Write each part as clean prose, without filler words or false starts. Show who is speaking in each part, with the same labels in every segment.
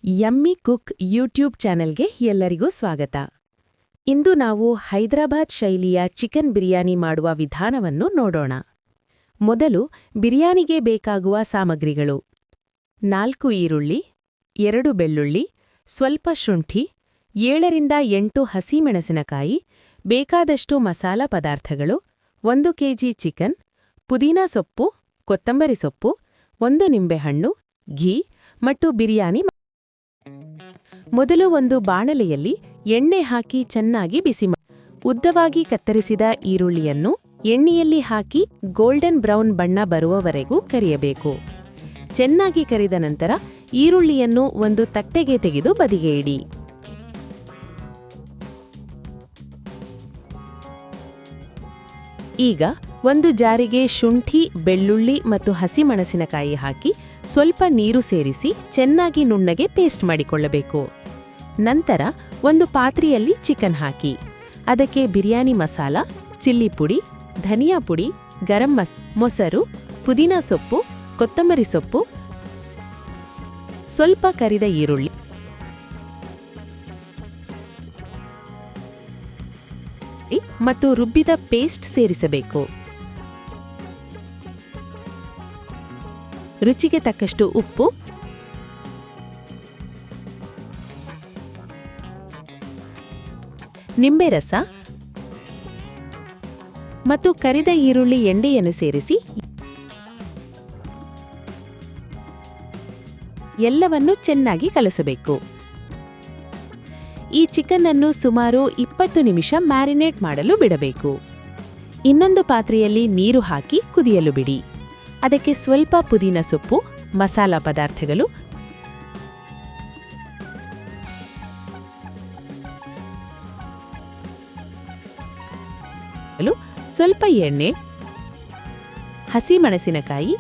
Speaker 1: Yummy cook YouTube ಚಾನೆಲ್ಗೆ ಎಲ್ಲರಿಗೂ ಸ್ವಾಗತ. ಇಂದು ನಾವು ಹೈದರಾಬಾದ್ ಶೈಲಿಯ ಚಿಕನ್ ಬಿರಿಯಾನಿ ಮಾಡುವ ವಿಧಾನವನ್ನು ನೋಡೋಣ. ಮೊದಲು ಬಿರಿಯಾನಿಗೆ ಬೇಕಾಗುವ ಸಾಮಗ್ರಿಗಳು: 4 ಈರುಳ್ಳಿ, 2 ಬೆಳ್ಳುಳ್ಳಿ, ಸ್ವಲ್ಪ ಶುಂಠಿ, 7ರಿಂದ 8 ಹಸಿಮೆಣಸಿನಕಾಯಿ, ಬೇಕಾದಷ್ಟು ಮಸಾಲ ಪದಾರ್ಥಗಳು, 1 ಕೆಜಿ ಚಿಕನ್, ಪುದೀನಾ ಸೊಪ್ಪು, ಕೊತ್ತಂಬರಿ ಸೊಪ್ಪು, 1 ನಿಂಬೆಹಣ್ಣು, ಘೀ ಮತ್ತು ಬಿರಿಯಾನಿ. ಮೊದಲು ಒಂದು ಬಾಣಲೆಯಲ್ಲಿ ಎಣ್ಣೆ ಹಾಕಿ ಚೆನ್ನಾಗಿ ಬಿಸಿ ಮಾಡಿ, ಉದ್ದವಾಗಿ ಕತ್ತರಿಸಿದ ಈರುಳ್ಳಿಯನ್ನು ಎಣ್ಣೆಯಲ್ಲಿ ಹಾಕಿ ಗೋಲ್ಡನ್ ಬ್ರೌನ್ ಬಣ್ಣ ಬರುವವರೆಗೂ ಕರಿಯಬೇಕು. ಚೆನ್ನಾಗಿ ಕರಿದ ನಂತರ ಈರುಳ್ಳಿಯನ್ನು ಒಂದು ತಟ್ಟೆಗೆ ತೆಗೆದು ಬದಿಗೆ ಇಡಿ. ಈಗ ಒಂದು ಜಾರಿಗೆ ಶುಂಠಿ, ಬೆಳ್ಳುಳ್ಳಿ ಮತ್ತು ಹಸಿಮೆಣಸಿನಕಾಯಿ ಹಾಕಿ ಸ್ವಲ್ಪ ನೀರು ಸೇರಿಸಿ ಚೆನ್ನಾಗಿ ನುಣ್ಣಗೆ ಪೇಸ್ಟ್ ಮಾಡಿಕೊಳ್ಳಬೇಕು. ನಂತರ ಒಂದು ಪಾತ್ರೆಯಲ್ಲಿ ಚಿಕನ್ ಹಾಕಿ ಅದಕ್ಕೆ ಬಿರಿಯಾನಿ ಮಸಾಲ, ಚಿಲ್ಲಿ ಪುಡಿ, ಧನಿಯಾ ಪುಡಿ, ಗರಂ ಮೊಸರು, ಪುದೀನಾ ಸೊಪ್ಪು, ಕೊತ್ತಂಬರಿ ಸೊಪ್ಪು, ಸ್ವಲ್ಪ ಕರಿದ ಈರುಳ್ಳಿ ಮತ್ತು ರುಬ್ಬಿದ ಪೇಸ್ಟ್ ಸೇರಿಸಬೇಕು. ರುಚಿಗೆ ತಕ್ಕಷ್ಟು ಉಪ್ಪು, ನಿಂಬೆ ರಸ ಮತ್ತು ಕರಿದ ಈರುಳ್ಳಿ ಎಣ್ಣೆಯನ್ನು ಸೇರಿಸಿ ಎಲ್ಲವನ್ನೂ ಚೆನ್ನಾಗಿ ಕಲಸಬೇಕು. ಈ ಚಿಕನ್ ಅನ್ನು ಸುಮಾರು 20 ನಿಮಿಷ ಮ್ಯಾರಿನೇಟ್ ಮಾಡಲು ಬಿಡಬೇಕು. ಇನ್ನೊಂದು ಪಾತ್ರೆಯಲ್ಲಿ ನೀರು ಹಾಕಿ ಕುದಿಯಲು ಬಿಡಿ. ಅದಕ್ಕೆ ಸ್ವಲ್ಪ ಪುದೀನಾ ಸೊಪ್ಪು, ಮಸಾಲ ಪದಾರ್ಥಗಳು, ಸ್ವಲ್ಪ ಎಣ್ಣೆ, ಹಸಿಮೆಣಸಿನಕಾಯಿ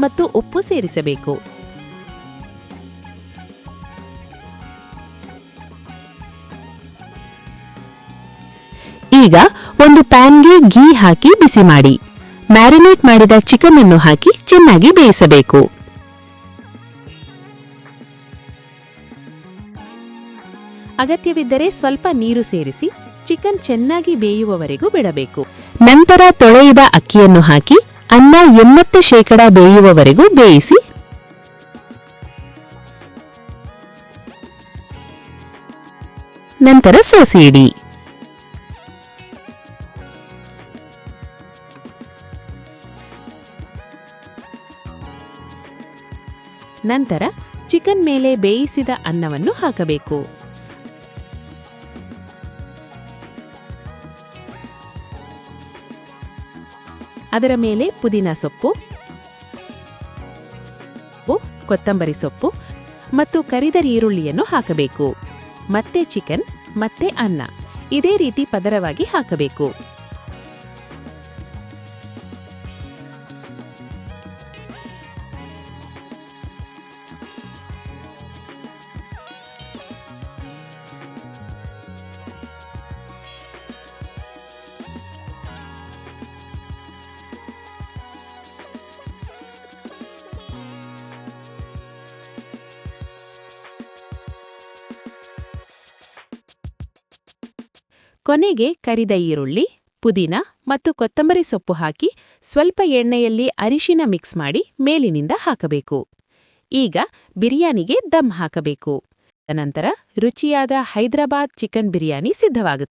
Speaker 1: ಮತ್ತು ಉಪ್ಪು ಸೇರಿಸಬೇಕು. ಈಗ ಒಂದು ಪ್ಯಾನ್ಗೆ ಘೀ ಹಾಕಿ ಬಿಸಿ ಮಾಡಿ ಮ್ಯಾರಿನೇಟ್ ಮಾಡಿದ ಚಿಕನ್ ಅನ್ನು ಹಾಕಿ ಚೆನ್ನಾಗಿ ಬೇಯಿಸಬೇಕು. ಅಗತ್ಯವಿದ್ದರೆ ಸ್ವಲ್ಪ ನೀರು ಸೇರಿಸಿ ಚಿಕನ್ ಚೆನ್ನಾಗಿ ಬೇಯುವವರೆಗೂ ಬಿಡಬೇಕು. ನಂತರ ತೊಳೆಯದ ಅಕ್ಕಿಯನ್ನು ಹಾಕಿ ಅನ್ನ 80% ಬೇಯುವವರೆಗೂ ಬೇಯಿಸಿ ನಂತರ ಸೋಸಿ ಇಡಿ. ನಂತರ ಚಿಕನ್ ಮೇಲೆ ಬೇಯಿಸಿದ ಅನ್ನವನ್ನು ಹಾಕಬೇಕು. ಅದರ ಮೇಲೆ ಪುದೀನಾ ಸೊಪ್ಪು, ಕೊತ್ತಂಬರಿ ಸೊಪ್ಪು ಮತ್ತು ಕರಿದ ಈರುಳ್ಳಿಯನ್ನು ಹಾಕಬೇಕು. ಮತ್ತೆ ಚಿಕನ್, ಮತ್ತೆ ಅನ್ನ ಇದೇ ರೀತಿ ಪದರವಾಗಿ ಹಾಕಬೇಕು. ಕೊನೆಗೆ ಕರಿದ ಈರುಳ್ಳಿ, ಪುದೀನಾ ಮತ್ತು ಕೊತ್ತಂಬರಿ ಸೊಪ್ಪು ಹಾಕಿ ಸ್ವಲ್ಪ ಎಣ್ಣೆಯಲ್ಲಿ ಅರಿಶಿನ ಮಿಕ್ಸ್ ಮಾಡಿ ಮೇಲಿನಿಂದ ಹಾಕಬೇಕು. ಈಗ ಬಿರಿಯಾನಿಗೆ ದಮ್ ಹಾಕಬೇಕು. ನಂತರ ರುಚಿಯಾದ ಹೈದರಾಬಾದ್ ಚಿಕನ್ ಬಿರಿಯಾನಿ ಸಿದ್ಧವಾಗುತ್ತದೆ.